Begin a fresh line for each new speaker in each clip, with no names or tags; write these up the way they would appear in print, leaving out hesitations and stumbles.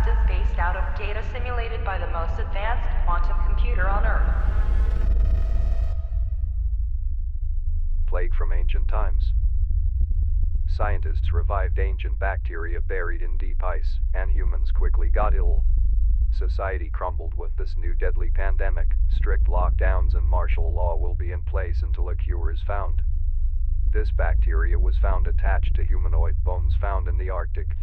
past is based out of data simulated by the most advanced quantum computer on Earth.
Plague from ancient times. Scientists revived ancient bacteria buried in deep ice, and humans quickly got ill. Society crumbled with this new deadly pandemic. Strict lockdowns and martial law will be in place until a cure is found. This bacteria was found attached to humanoid bones found in the Arctic.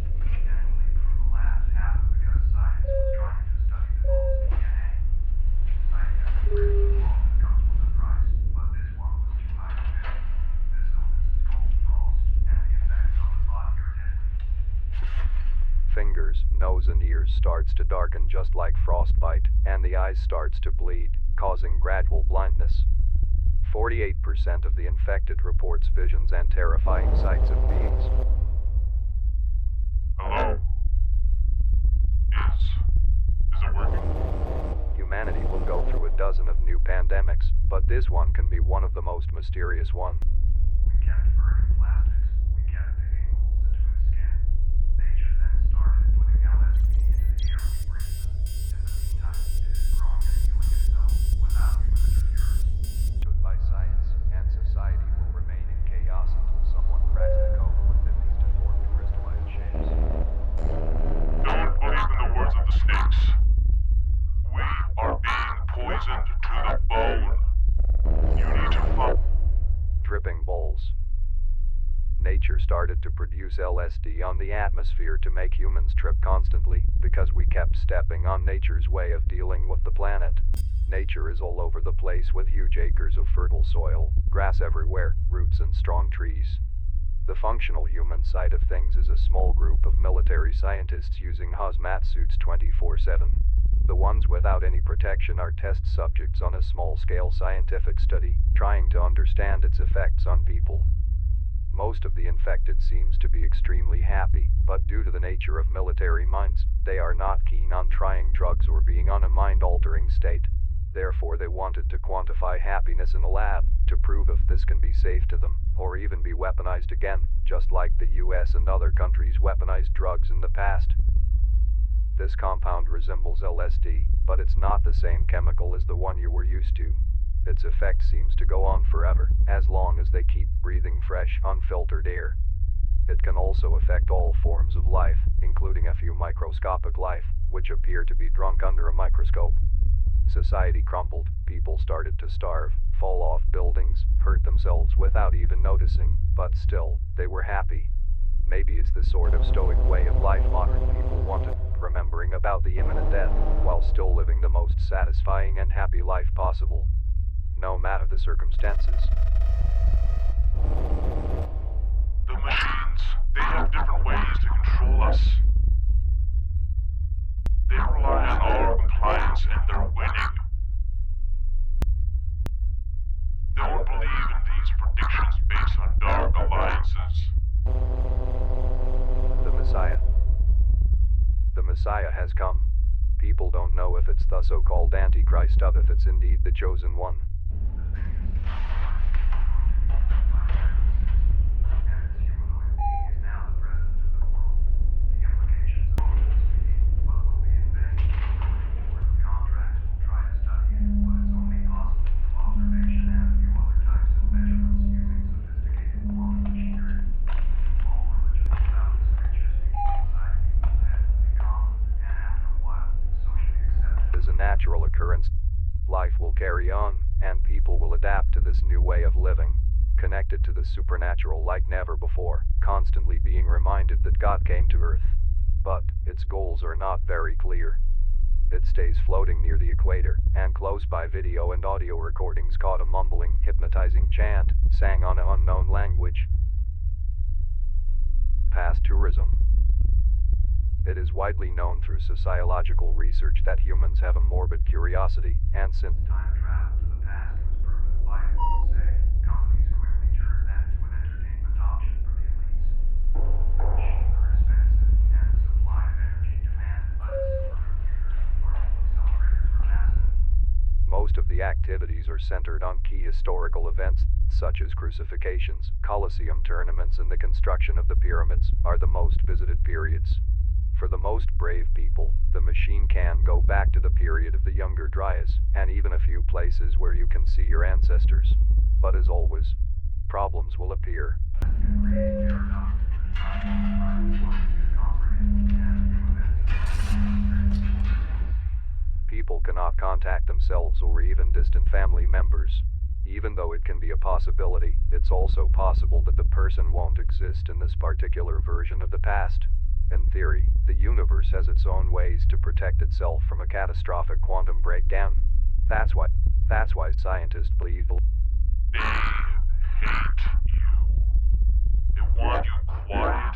Fingers, nose and ears starts to darken just like frostbite, and the eyes starts to bleed, causing gradual blindness. 48% of the infected reports visions and terrifying sights of beings.
Hello? Is it working?
Humanity will go through a dozen of new pandemics, but this one can be one of the most mysterious one.
We kept burning plastics. We kept digging holes into its skin. Nature then started putting LSD into the air we breathe. In the meantime, it is growing and healing itself without human interference.
Stood by science, and society will remain in chaos until someone cracks the code within these deformed crystallized shapes.
Don't believe in the words of the snakes. We are being poisoned to the bone. You need to find...
Dripping bowls. Nature started to produce LSD on the atmosphere to make humans trip constantly, because we kept stepping on nature's way of dealing with the planet. Nature is all over the place with huge acres of fertile soil, grass everywhere, roots and strong trees. The functional human side of things is a small group of military scientists using hazmat suits 24/7. The ones without any protection are test subjects on a small-scale scientific study, trying to understand its effects on people. Most of the infected seems to be extremely happy, but due to the nature of military minds, they are not keen on trying drugs or being on a mind-altering state. Therefore they wanted to quantify happiness in a lab, to prove if this can be safe to them, or even be weaponized again, just like the US and other countries weaponized drugs in the past. This compound resembles LSD, but it's not the same chemical as the one you were used to. Its effect seems to go on forever, as long as they keep breathing fresh, unfiltered air. It can also affect all forms of life, including a few microscopic life, which appear to be drunk under a microscope. Society crumbled, people started to starve, fall off buildings, hurt themselves without even noticing, but still, they were happy. Maybe it's the sort of stoic way of life modern people wanted, remembering about the imminent death, while still living the most satisfying and happy life possible, no matter the circumstances.
The machines, they have different ways to control us. They rely on our compliance and they're winning. Don't believe in these predictions based on dark alliances.
The Messiah. The Messiah has come. People don't know if it's the so-called Antichrist of if it's indeed the chosen one. Natural occurrence. Life will carry on, and people will adapt to this new way of living, connected to the supernatural like never before, constantly being reminded that God came to Earth. But its goals are not very clear. It stays floating near the equator, and close by video and audio recordings caught a mumbling, hypnotizing chant, sang on an unknown language. Past tourism. It is widely known through sociological research that humans have a morbid curiosity, and since
time travel to the past was proven viable and safe, companies quickly turned that into an entertainment option for the elites. The machines are expensive, and the supply of energy demanded by the supercomputers and particle accelerators are massive.
Most of the activities are centered on key historical events, such as crucifixions, Colosseum tournaments and the construction of the pyramids, are the most visited periods. For the most brave people, the machine can go back to the period of the Younger Dryas, and even a few places where you can see your ancestors. But as always, problems will appear. People cannot contact themselves or even distant family members. Even though it can be a possibility, it's also possible that the person won't exist in this particular version of the past. In theory, the universe has its own ways to protect itself from a catastrophic quantum breakdown. That's why scientists believe
They hate you. They want you quiet